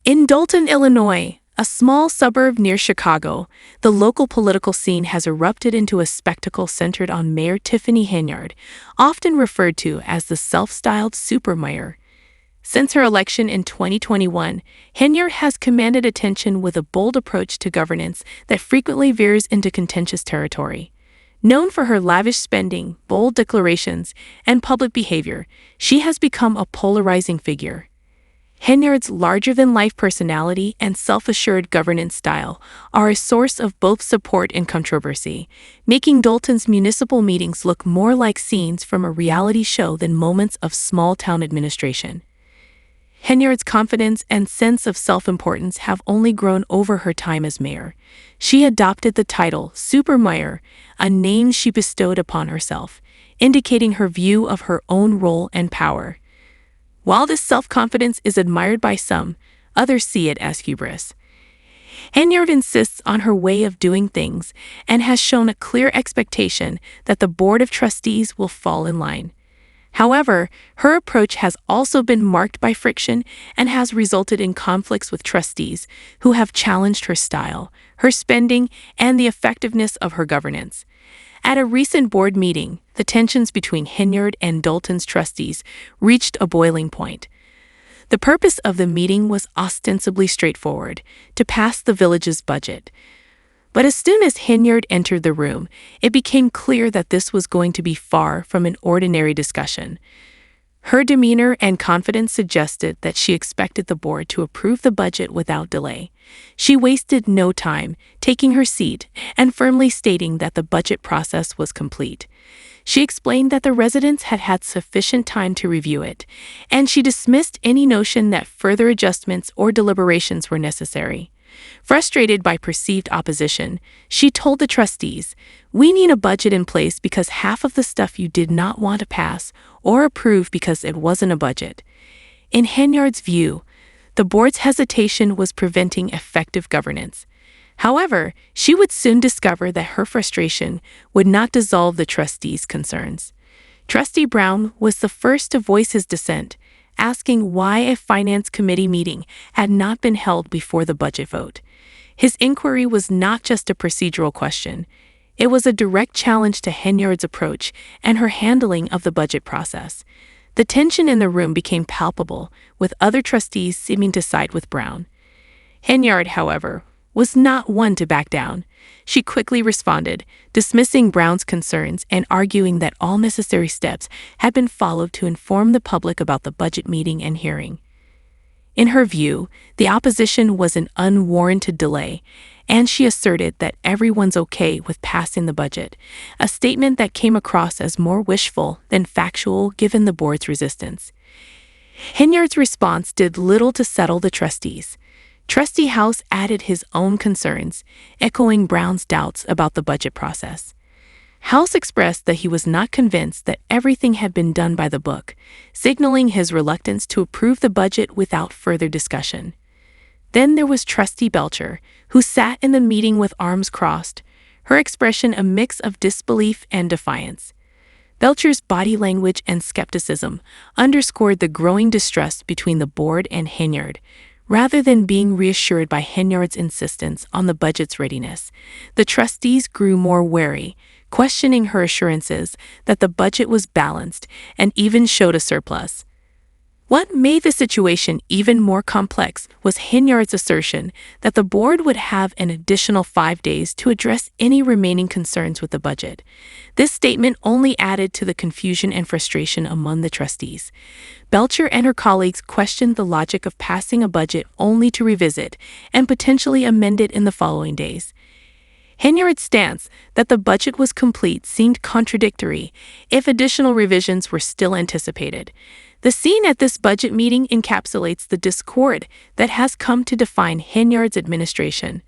In Dalton, Illinois, a small suburb near Chicago, the local political scene has erupted into a spectacle centered on Mayor Tiffany Henyard, often referred to as the self-styled super mayor. Since her election in 2021, Henyard has commanded attention with a bold approach to governance that frequently veers into contentious territory. Known for her lavish spending, bold declarations, and public behavior, she has become a polarizing figure. Henyard's larger-than-life personality and self-assured governance style are a source of both support and controversy, making Dalton's municipal meetings look more like scenes from a reality show than moments of small-town administration. Henyard's confidence and sense of self-importance have only grown over her time as mayor. She adopted the title Super Mayor, a name she bestowed upon herself, indicating her view of her own role and power. While this self-confidence is admired by some, others see it as hubris. Henyard insists on her way of doing things and has shown a clear expectation that the Board of Trustees will fall in line. However, her approach has also been marked by friction and has resulted in conflicts with trustees who have challenged her style, her spending, and the effectiveness of her governance. At a recent board meeting, the tensions between Henyard and Dalton's trustees reached a boiling point. The purpose of the meeting was ostensibly straightforward: to pass the village's budget. But as soon as Henyard entered the room, it became clear that this was going to be far from an ordinary discussion. Her demeanor and confidence suggested that she expected the board to approve the budget without delay. She wasted no time, taking her seat and firmly stating that the budget process was complete. She explained that the residents had had sufficient time to review it, and she dismissed any notion that further adjustments or deliberations were necessary. Frustrated by perceived opposition, she told the trustees, "We need a budget in place because half of the stuff you did not want to pass or approve because it wasn't a budget." In Henyard's view, the board's hesitation was preventing effective governance. However, she would soon discover that her frustration would not dissolve the trustees' concerns. Trustee Brown was the first to voice his dissent, asking why a finance committee meeting had not been held before the budget vote. His inquiry was not just a procedural question. It was a direct challenge to Henyard's approach and her handling of the budget process. The tension in the room became palpable, with other trustees seeming to side with Brown. Henyard, however, was not one to back down. She quickly responded, dismissing Brown's concerns and arguing that all necessary steps had been followed to inform the public about the budget meeting and hearing. In her view, the opposition was an unwarranted delay, and she asserted that everyone's okay with passing the budget, a statement that came across as more wishful than factual given the board's resistance. Henyard's response did little to settle the trustees. Trustee House added his own concerns, echoing Brown's doubts about the budget process. House expressed that he was not convinced that everything had been done by the book, signaling his reluctance to approve the budget without further discussion. Then there was Trustee Belcher, who sat in the meeting with arms crossed, her expression a mix of disbelief and defiance. Belcher's body language and skepticism underscored the growing distrust between the board and Henyard. Rather than being reassured by Henyard's insistence on the budget's readiness, the trustees grew more wary, questioning her assurances that the budget was balanced and even showed a surplus. What made the situation even more complex was Henyard's assertion that the board would have an additional 5 days to address any remaining concerns with the budget. This statement only added to the confusion and frustration among the trustees. Belcher and her colleagues questioned the logic of passing a budget only to revisit and potentially amend it in the following days. Henyard's stance that the budget was complete seemed contradictory if additional revisions were still anticipated. The scene at this budget meeting encapsulates the discord that has come to define Henyard's administration.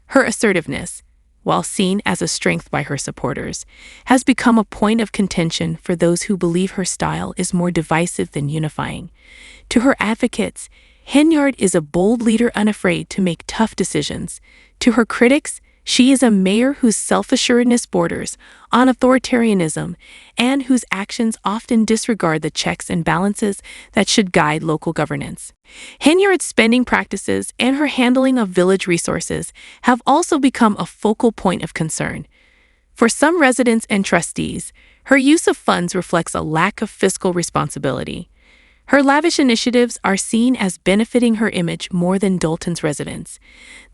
Her assertiveness, while seen as a strength by her supporters, has become a point of contention for those who believe her style is more divisive than unifying. To her advocates, Henyard is a bold leader unafraid to make tough decisions. To her critics, She is a mayor whose self-assuredness borders on authoritarianism and whose actions often disregard the checks and balances that should guide local governance. Henyard's spending practices and her handling of village resources have also become a focal point of concern. For some residents and trustees, her use of funds reflects a lack of fiscal responsibility. Her lavish initiatives are seen as benefiting her image more than Dalton's residents.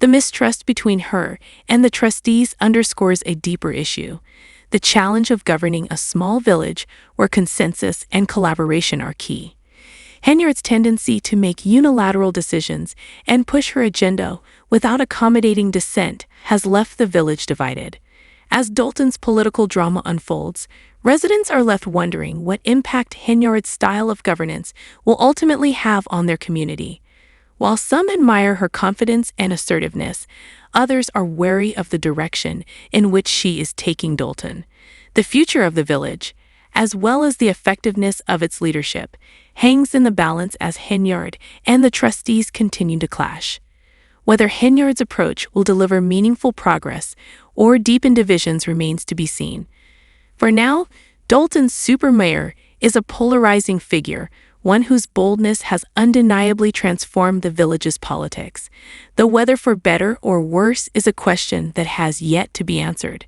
The mistrust between her and the trustees underscores a deeper issue: the challenge of governing a small village where consensus and collaboration are key. Henyard's tendency to make unilateral decisions and push her agenda without accommodating dissent has left the village divided. As Dalton's political drama unfolds, residents are left wondering what impact Henyard's style of governance will ultimately have on their community. While some admire her confidence and assertiveness, others are wary of the direction in which she is taking Dalton. The future of the village, as well as the effectiveness of its leadership, hangs in the balance as Henyard and the trustees continue to clash. Whether Henyard's approach will deliver meaningful progress or deepen divisions remains to be seen. For now, Dalton's super mayor is a polarizing figure, one whose boldness has undeniably transformed the village's politics. The whether for better or worse is a question that has yet to be answered.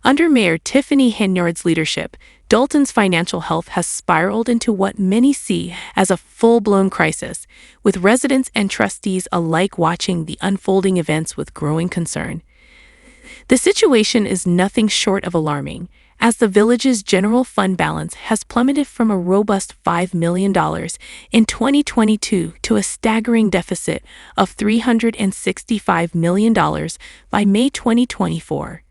Under Mayor Tiffany Henyard's leadership, Dalton's financial health has spiraled into what many see as a full-blown crisis, with residents and trustees alike watching the unfolding events with growing concern. The situation is nothing short of alarming, as the village's general fund balance has plummeted from a robust $5 million in 2022 to a staggering deficit of $365 million by May 2024.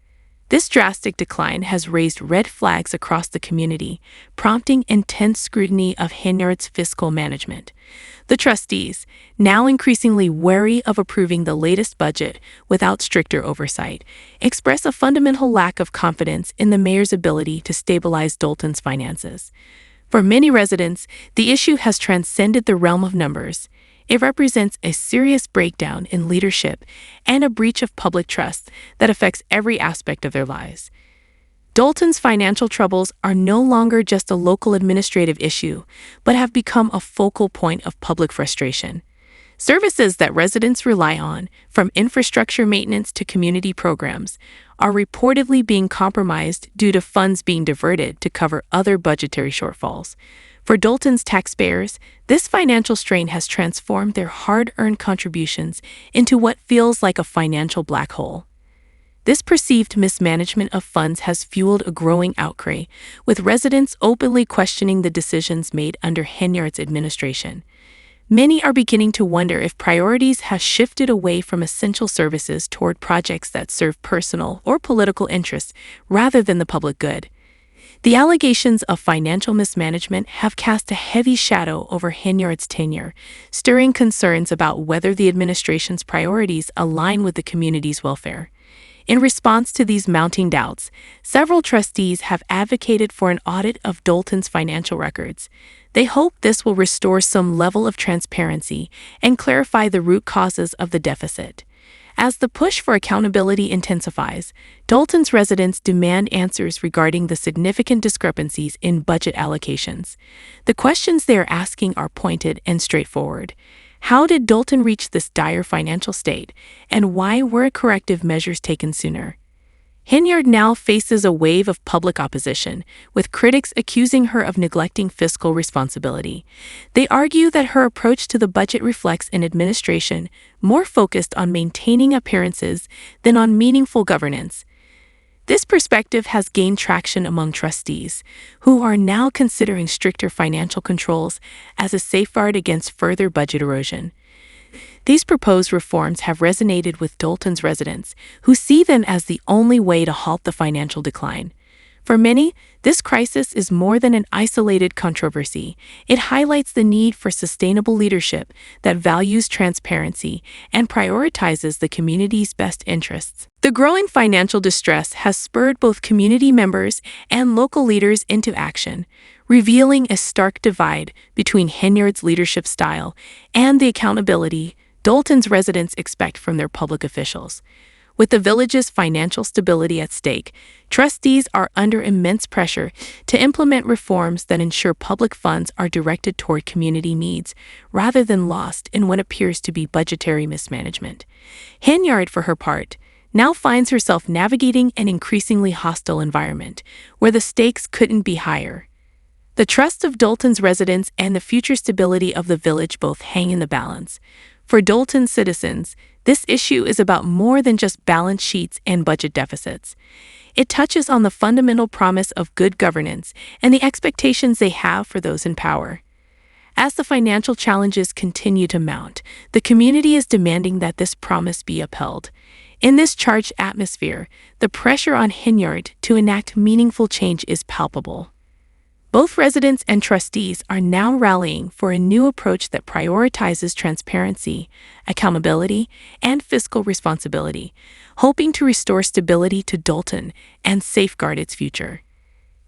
This drastic decline has raised red flags across the community, prompting intense scrutiny of Henyard's fiscal management. The trustees, now increasingly wary of approving the latest budget without stricter oversight, express a fundamental lack of confidence in the mayor's ability to stabilize Dalton's finances. For many residents, the issue has transcended the realm of numbers. It represents a serious breakdown in leadership and a breach of public trust that affects every aspect of their lives. Dalton's financial troubles are no longer just a local administrative issue, but have become a focal point of public frustration. Services that residents rely on, from infrastructure maintenance to community programs, are reportedly being compromised due to funds being diverted to cover other budgetary shortfalls. For Dalton's taxpayers, this financial strain has transformed their hard-earned contributions into what feels like a financial black hole. This perceived mismanagement of funds has fueled a growing outcry, with residents openly questioning the decisions made under Henyard's administration. Many are beginning to wonder if priorities have shifted away from essential services toward projects that serve personal or political interests rather than the public good. The allegations of financial mismanagement have cast a heavy shadow over Henyard's tenure, stirring concerns about whether the administration's priorities align with the community's welfare. In response to these mounting doubts, several trustees have advocated for an audit of Dalton's financial records. They hope this will restore some level of transparency and clarify the root causes of the deficit. As the push for accountability intensifies, Dalton's residents demand answers regarding the significant discrepancies in budget allocations. The questions they are asking are pointed and straightforward. How did Dalton reach this dire financial state, and why were corrective measures taken sooner? Henyard now faces a wave of public opposition, with critics accusing her of neglecting fiscal responsibility. They argue that her approach to the budget reflects an administration more focused on maintaining appearances than on meaningful governance. This perspective has gained traction among trustees, who are now considering stricter financial controls as a safeguard against further budget erosion. These proposed reforms have resonated with Dalton's residents, who see them as the only way to halt the financial decline. For many, this crisis is more than an isolated controversy. It highlights the need for sustainable leadership that values transparency and prioritizes the community's best interests. The growing financial distress has spurred both community members and local leaders into action, revealing a stark divide between Henyard's leadership style and the accountability Dalton's residents expect from their public officials. With the village's financial stability at stake, trustees are under immense pressure to implement reforms that ensure public funds are directed toward community needs rather than lost in what appears to be budgetary mismanagement. Henyard, for her part, now finds herself navigating an increasingly hostile environment where the stakes couldn't be higher. The trust of Dalton's residents and the future stability of the village both hang in the balance. For Dalton's citizens, this issue is about more than just balance sheets and budget deficits. It touches on the fundamental promise of good governance and the expectations they have for those in power. As the financial challenges continue to mount, the community is demanding that this promise be upheld. In this charged atmosphere, the pressure on Henyard to enact meaningful change is palpable. Both residents and trustees are now rallying for a new approach that prioritizes transparency, accountability, and fiscal responsibility, hoping to restore stability to Dalton and safeguard its future.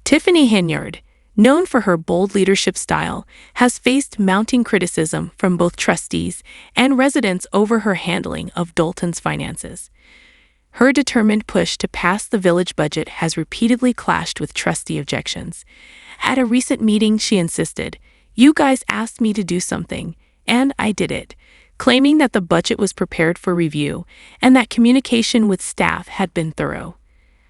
Tiffany Henyard, known for her bold leadership style, has faced mounting criticism from both trustees and residents over her handling of Dalton's finances. Her determined push to pass the village budget has repeatedly clashed with trustee objections. At a recent meeting, she insisted, "You guys asked me to do something, and I did it," claiming that the budget was prepared for review and that communication with staff had been thorough.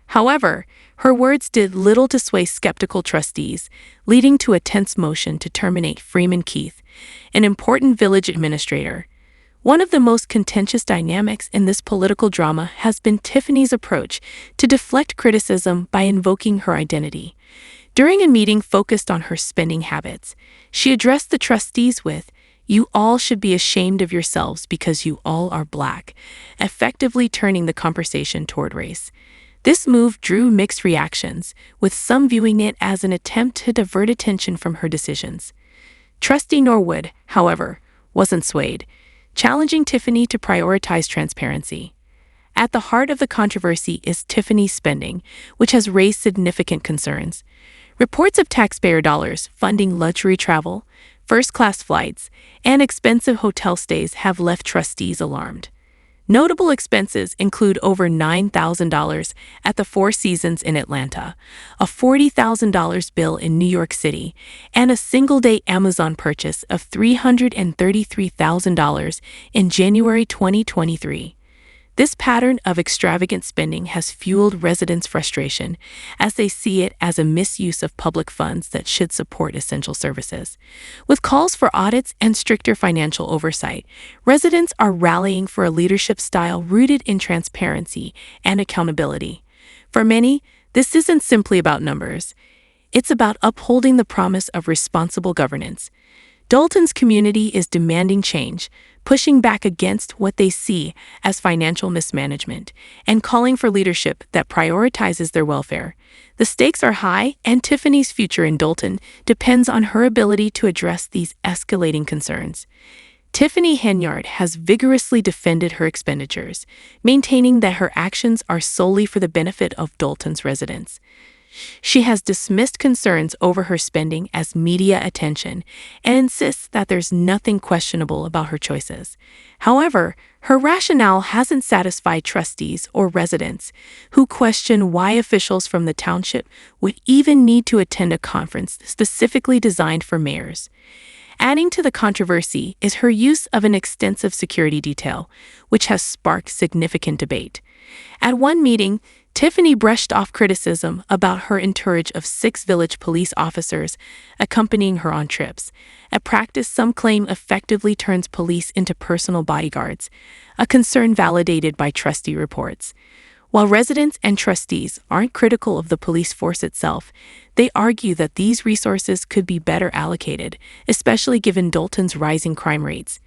However, her words did little to sway skeptical trustees, leading to a tense motion to terminate Freeman Keith, an important village administrator. One of the most contentious dynamics in this political drama has been Tiffany's approach to deflect criticism by invoking her identity. During a meeting focused on her spending habits, she addressed the trustees with, "You all should be ashamed of yourselves because you all are Black," effectively turning the conversation toward race. This move drew mixed reactions, with some viewing it as an attempt to divert attention from her decisions. Trustee Norwood, however, wasn't swayed, challenging Tiffany to prioritize transparency. At the heart of the controversy is Tiffany's spending, which has raised significant concerns. Reports of taxpayer dollars funding luxury travel, first-class flights, and expensive hotel stays have left trustees alarmed. Notable expenses include over $9,000 at the Four Seasons in Atlanta, a $40,000 bill in New York City, and a single-day Amazon purchase of $333,000 in January 2023. This pattern of extravagant spending has fueled residents' frustration as they see it as a misuse of public funds that should support essential services. With calls for audits and stricter financial oversight, residents are rallying for a leadership style rooted in transparency and accountability. For many, this isn't simply about numbers. It's about upholding the promise of responsible governance. Dalton's community is demanding change, pushing back against what they see as financial mismanagement, and calling for leadership that prioritizes their welfare. The stakes are high, and Tiffany's future in Dalton depends on her ability to address these escalating concerns. Tiffany Henyard has vigorously defended her expenditures, maintaining that her actions are solely for the benefit of Dalton's residents. She has dismissed concerns over her spending as media attention and insists that there's nothing questionable about her choices. However, her rationale hasn't satisfied trustees or residents who question why officials from the township would even need to attend a conference specifically designed for mayors. Adding to the controversy is her use of an extensive security detail, which has sparked significant debate. At one meeting, Tiffany brushed off criticism about her entourage of 6 village police officers accompanying her on trips, a practice some claim effectively turns police into personal bodyguards, a concern validated by trustee reports. While residents and trustees aren't critical of the police force itself, they argue that these resources could be better allocated, especially given Dalton's rising crime rates.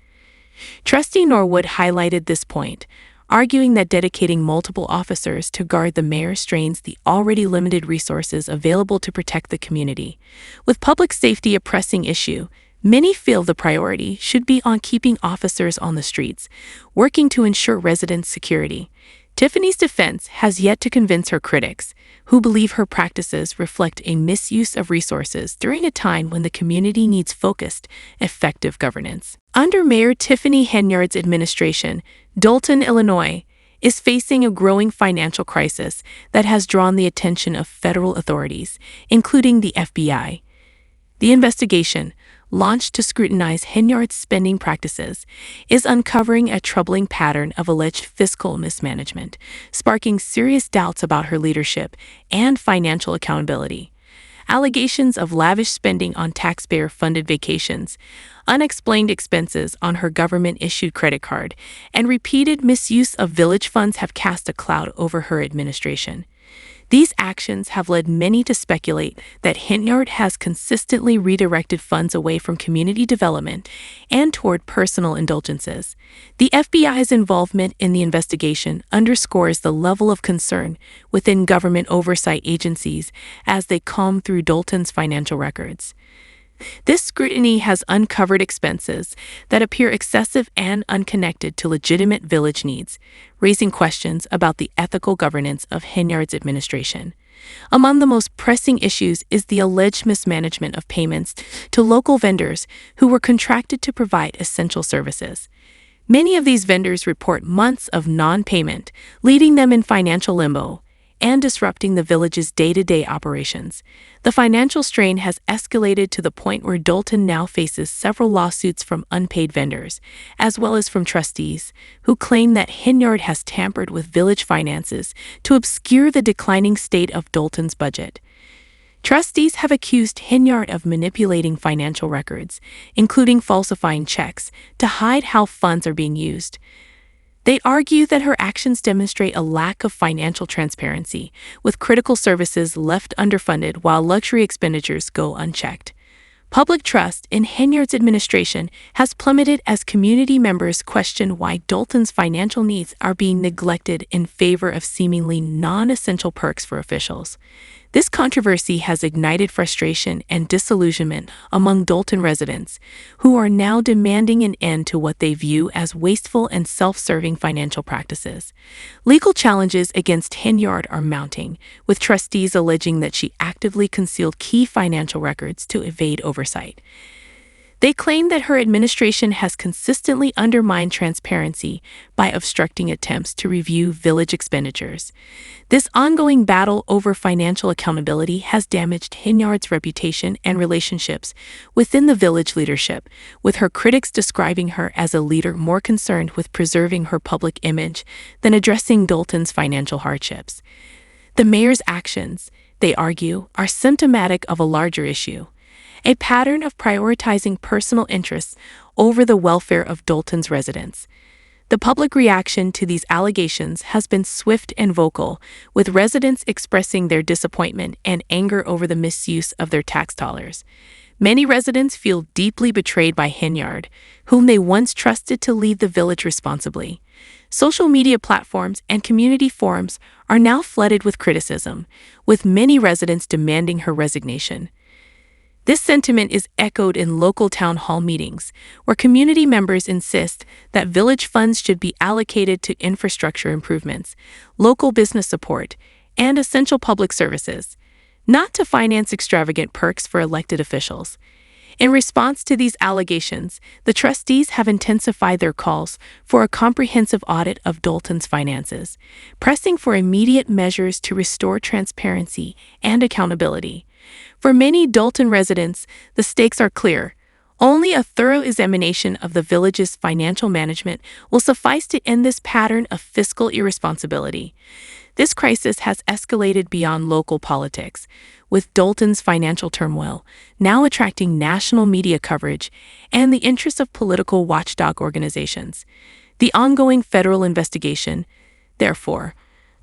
Trustee Norwood highlighted this point, arguing that dedicating multiple officers to guard the mayor strains the already limited resources available to protect the community. With public safety a pressing issue, many feel the priority should be on keeping officers on the streets, working to ensure residents' security. Tiffany's defense has yet to convince her critics, who believe her practices reflect a misuse of resources during a time when the community needs focused, effective governance. Under Mayor Tiffany Henyard's administration, Dalton, Illinois, is facing a growing financial crisis that has drawn the attention of federal authorities, including the FBI. The investigation, launched to scrutinize Henyard's spending practices, is uncovering a troubling pattern of alleged fiscal mismanagement, sparking serious doubts about her leadership and financial accountability. Allegations of lavish spending on taxpayer-funded vacations, unexplained expenses on her government-issued credit card, and repeated misuse of village funds have cast a cloud over her administration. These actions have led many to speculate that Henyard has consistently redirected funds away from community development and toward personal indulgences. The FBI's involvement in the investigation underscores the level of concern within government oversight agencies as they comb through Dalton's financial records. This scrutiny has uncovered expenses that appear excessive and unconnected to legitimate village needs, raising questions about the ethical governance of Henyard's administration. Among the most pressing issues is the alleged mismanagement of payments to local vendors who were contracted to provide essential services. Many of these vendors report months of non-payment, leaving them in financial limbo and disrupting the village's day-to-day operations. The financial strain has escalated to the point where Dalton now faces several lawsuits from unpaid vendors, as well as from trustees, who claim that Henyard has tampered with village finances to obscure the declining state of Dalton's budget. Trustees have accused Henyard of manipulating financial records, including falsifying checks, to hide how funds are being used. They argue that her actions demonstrate a lack of financial transparency, with critical services left underfunded while luxury expenditures go unchecked. Public trust in Henyard's administration has plummeted as community members question why Dalton's financial needs are being neglected in favor of seemingly non-essential perks for officials. This controversy has ignited frustration and disillusionment among Dalton residents, who are now demanding an end to what they view as wasteful and self-serving financial practices. Legal challenges against Henyard are mounting, with trustees alleging that she actively concealed key financial records to evade oversight. They claim that her administration has consistently undermined transparency by obstructing attempts to review village expenditures. This ongoing battle over financial accountability has damaged Henyard's reputation and relationships within the village leadership, with her critics describing her as a leader more concerned with preserving her public image than addressing Dalton's financial hardships. The mayor's actions, they argue, are symptomatic of a larger issue: a pattern of prioritizing personal interests over the welfare of Dalton's residents. The public reaction to these allegations has been swift and vocal, with residents expressing their disappointment and anger over the misuse of their tax dollars. Many residents feel deeply betrayed by Henyard, whom they once trusted to lead the village responsibly. Social media platforms and community forums are now flooded with criticism, with many residents demanding her resignation. This sentiment is echoed in local town hall meetings, where community members insist that village funds should be allocated to infrastructure improvements, local business support, and essential public services, not to finance extravagant perks for elected officials. In response to these allegations, the trustees have intensified their calls for a comprehensive audit of Dalton's finances, pressing for immediate measures to restore transparency and accountability. For many Dalton residents, the stakes are clear. Only a thorough examination of the village's financial management will suffice to end this pattern of fiscal irresponsibility. This crisis has escalated beyond local politics, with Dalton's financial turmoil now attracting national media coverage and the interest of political watchdog organizations. The ongoing federal investigation, therefore,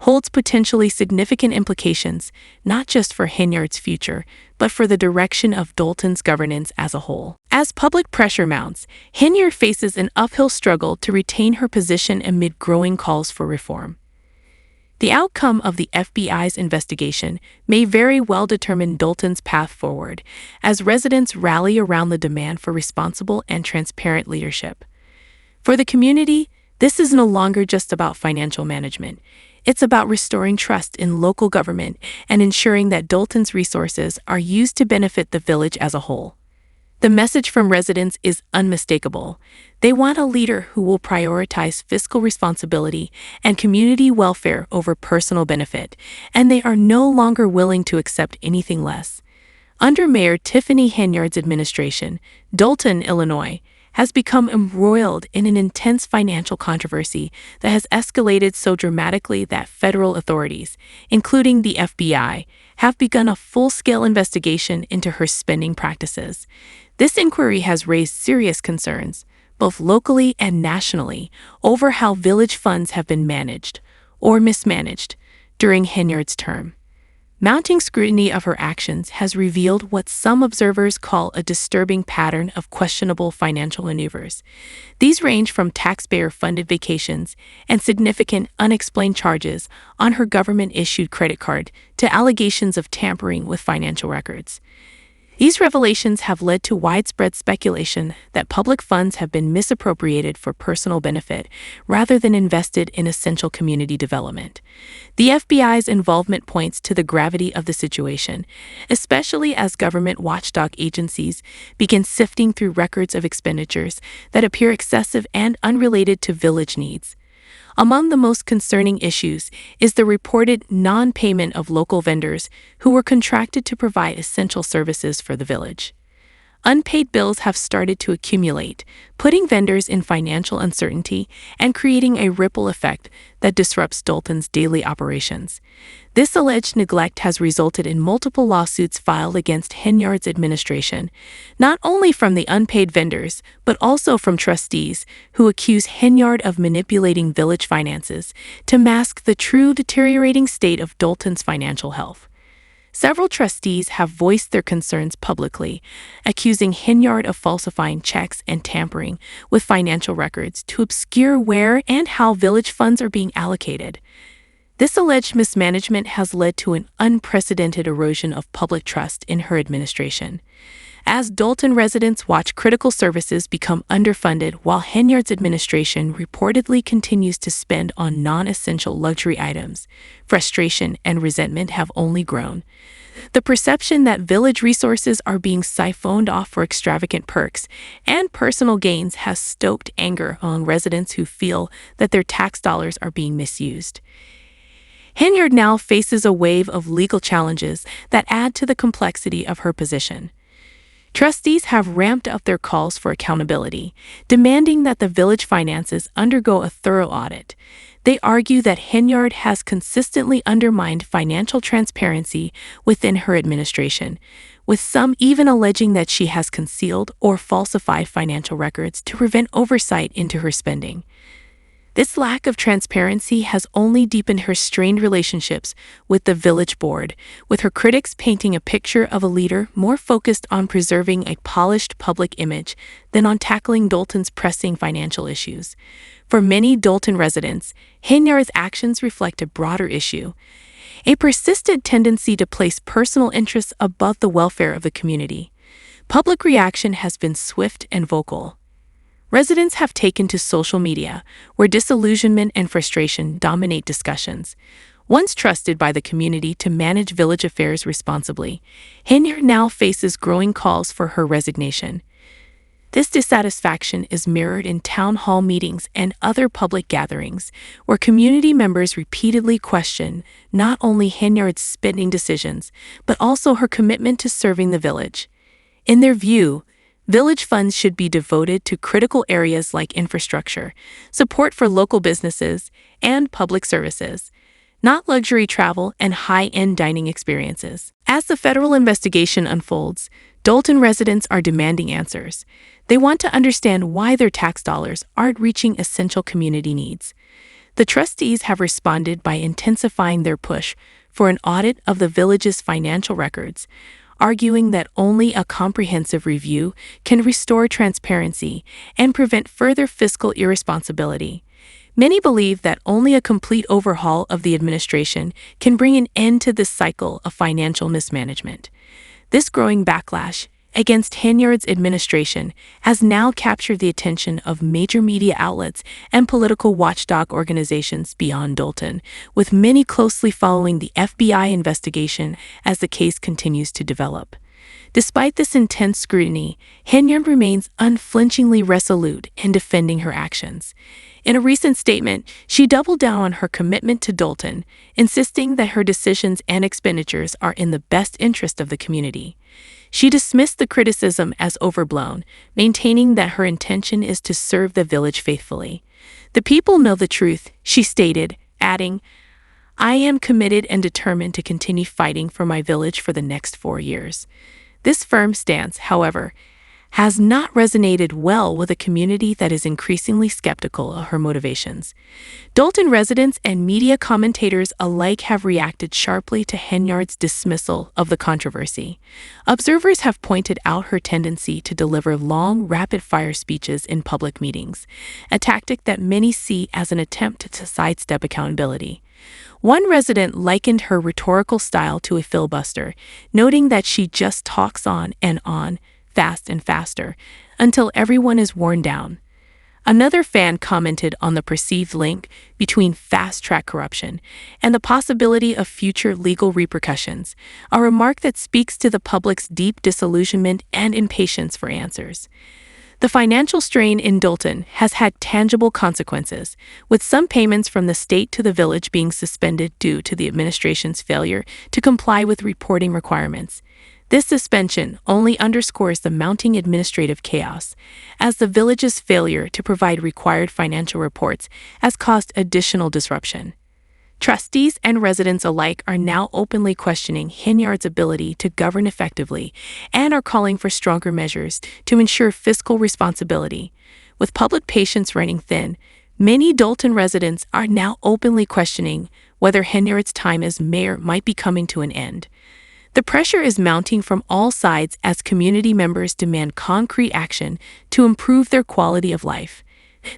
holds potentially significant implications not just for Henyard's future, but for the direction of Dalton's governance as a whole. As public pressure mounts, Henyard faces an uphill struggle to retain her position amid growing calls for reform. The outcome of the FBI's investigation may very well determine Dalton's path forward, as residents rally around the demand for responsible and transparent leadership. For the community, this is no longer just about financial management. It's about restoring trust in local government and ensuring that Dalton's resources are used to benefit the village as a whole. The message from residents is unmistakable. They want a leader who will prioritize fiscal responsibility and community welfare over personal benefit, and they are no longer willing to accept anything less. Under Mayor Tiffany Henyard's administration, Dalton, Illinois, has become embroiled in an intense financial controversy that has escalated so dramatically that federal authorities, including the FBI, have begun a full-scale investigation into her spending practices. This inquiry has raised serious concerns, both locally and nationally, over how village funds have been managed or mismanaged during Henyard's term. Mounting scrutiny of her actions has revealed what some observers call a disturbing pattern of questionable financial maneuvers. These range from taxpayer-funded vacations and significant unexplained charges on her government-issued credit card to allegations of tampering with financial records. These revelations have led to widespread speculation that public funds have been misappropriated for personal benefit rather than invested in essential community development. The FBI's involvement points to the gravity of the situation, especially as government watchdog agencies begin sifting through records of expenditures that appear excessive and unrelated to village needs. Among the most concerning issues is the reported non-payment of local vendors who were contracted to provide essential services for the village. Unpaid bills have started to accumulate, putting vendors in financial uncertainty and creating a ripple effect that disrupts Dalton's daily operations. This alleged neglect has resulted in multiple lawsuits filed against Henyard's administration, not only from the unpaid vendors, but also from trustees who accuse Henyard of manipulating village finances to mask the true deteriorating state of Dalton's financial health. Several trustees have voiced their concerns publicly, accusing Henyard of falsifying checks and tampering with financial records to obscure where and how village funds are being allocated. This alleged mismanagement has led to an unprecedented erosion of public trust in her administration. As Dalton residents watch critical services become underfunded while Henyard's administration reportedly continues to spend on non-essential luxury items, frustration and resentment have only grown. The perception that village resources are being siphoned off for extravagant perks and personal gains has stoked anger among residents who feel that their tax dollars are being misused. Henyard now faces a wave of legal challenges that add to the complexity of her position. Trustees have ramped up their calls for accountability, demanding that the village finances undergo a thorough audit. They argue that Henyard has consistently undermined financial transparency within her administration, with some even alleging that she has concealed or falsified financial records to prevent oversight into her spending. This lack of transparency has only deepened her strained relationships with the village board, with her critics painting a picture of a leader more focused on preserving a polished public image than on tackling Dalton's pressing financial issues. For many Dalton residents, Henyard's actions reflect a broader issue, a persistent tendency to place personal interests above the welfare of the community. Public reaction has been swift and vocal. Residents have taken to social media, where disillusionment and frustration dominate discussions. Once trusted by the community to manage village affairs responsibly, Henyard now faces growing calls for her resignation. This dissatisfaction is mirrored in town hall meetings and other public gatherings, where community members repeatedly question not only Henyard's spending decisions, but also her commitment to serving the village. In their view, village funds should be devoted to critical areas like infrastructure, support for local businesses, and public services, not luxury travel and high-end dining experiences. As the federal investigation unfolds, Dalton residents are demanding answers. They want to understand why their tax dollars aren't reaching essential community needs. The trustees have responded by intensifying their push for an audit of the village's financial records, arguing that only a comprehensive review can restore transparency and prevent further fiscal irresponsibility. Many believe that only a complete overhaul of the administration can bring an end to this cycle of financial mismanagement. This growing backlash against Henyard's administration has now captured the attention of major media outlets and political watchdog organizations beyond Dalton, with many closely following the FBI investigation as the case continues to develop. Despite this intense scrutiny, Henyard remains unflinchingly resolute in defending her actions. In a recent statement, she doubled down on her commitment to Dalton, insisting that her decisions and expenditures are in the best interest of the community. She dismissed the criticism as overblown, maintaining that her intention is to serve the village faithfully. "The people know the truth," she stated, adding, "I am committed and determined to continue fighting for my village for the next 4 years." This firm stance, however, has not resonated well with a community that is increasingly skeptical of her motivations. Dalton residents and media commentators alike have reacted sharply to Henyard's dismissal of the controversy. Observers have pointed out her tendency to deliver long, rapid-fire speeches in public meetings, a tactic that many see as an attempt to sidestep accountability. One resident likened her rhetorical style to a filibuster, noting that she just talks on, fast and faster, until everyone is worn down. Another fan commented on the perceived link between fast-track corruption and the possibility of future legal repercussions, a remark that speaks to the public's deep disillusionment and impatience for answers. The financial strain in Dalton has had tangible consequences, with some payments from the state to the village being suspended due to the administration's failure to comply with reporting requirements. This suspension only underscores the mounting administrative chaos, as the village's failure to provide required financial reports has caused additional disruption. Trustees and residents alike are now openly questioning Henyard's ability to govern effectively and are calling for stronger measures to ensure fiscal responsibility. With public patience running thin, many Dalton residents are now openly questioning whether Henyard's time as mayor might be coming to an end. The pressure is mounting from all sides as community members demand concrete action to improve their quality of life.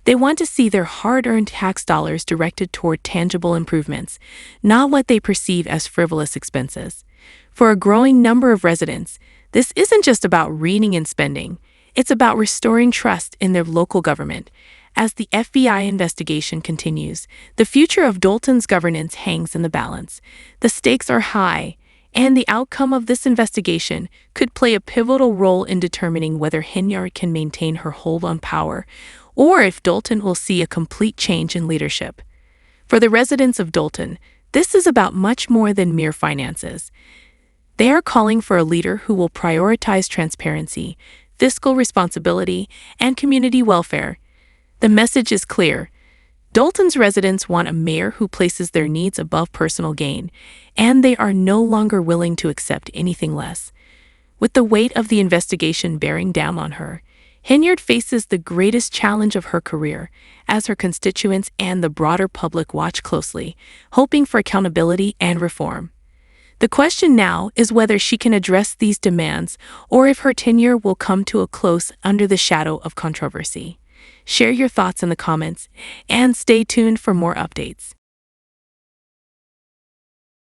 They want to see their hard-earned tax dollars directed toward tangible improvements, not what they perceive as frivolous expenses. For a growing number of residents, this isn't just about reading and spending, it's about restoring trust in their local government. As the FBI investigation continues, the future of Dalton's governance hangs in the balance. The stakes are high, and the outcome of this investigation could play a pivotal role in determining whether Henyard can maintain her hold on power, or if Dalton will see a complete change in leadership. For the residents of Dalton, this is about much more than mere finances. They are calling for a leader who will prioritize transparency, fiscal responsibility, and community welfare. The message is clear. Dalton's residents want a mayor who places their needs above personal gain, and they are no longer willing to accept anything less. With the weight of the investigation bearing down on her, Henyard faces the greatest challenge of her career, as her constituents and the broader public watch closely, hoping for accountability and reform. The question now is whether she can address these demands or if her tenure will come to a close under the shadow of controversy. Share your thoughts in the comments and stay tuned for more updates.